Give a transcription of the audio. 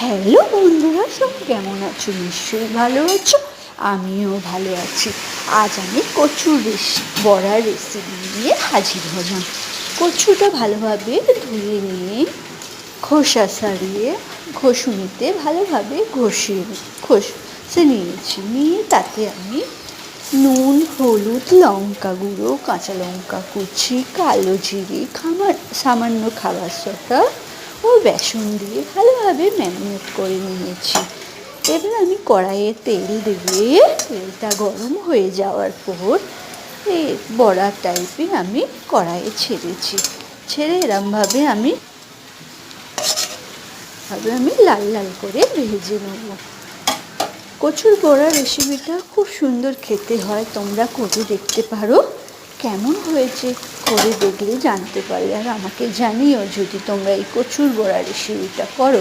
Hello বন্ধুরা, সব কেমন আছো? নিশ্চয়ই ভালো আছো, আমিও ভালো আছি। আজ আমি কচুর বড়ার রেসিপি নিয়ে হাজির হলাম। কচুটা ভালোভাবে ধুয়ে নিয়ে খোসা ছাড়িয়ে ঘষুনিতে ভালোভাবে ঘষে নিয়েছি। নিয়ে তাতে আমি নুন, হলুদ, লঙ্কা গুঁড়ো, কাঁচা লঙ্কা কুচি, কালো জিরে, সামান্য খাবার সোডা ও বেসন দিয়ে ভালোভাবে ম্যারিনেট করে নিয়েছি। এবার আমি কড়াইয়ে তেল দিয়ে তেলটা গরম হয়ে যাওয়ার পর এই বড়া টাইপের আমি কড়াইয়ে ছেড়েছি। ছেড়ে এরমভাবে আমি লাল লাল করে ভেজে নেব। কচুর বড়া রেসিপিটা খুব সুন্দর খেতে হয়, তোমরা করে দেখতে পারো। কেমন হয়েছে করে দেখলে জানতে পারবে, আর আমাকে জানিও যদি তোমরা এই কচুর বড়া রেসিপিটা করো।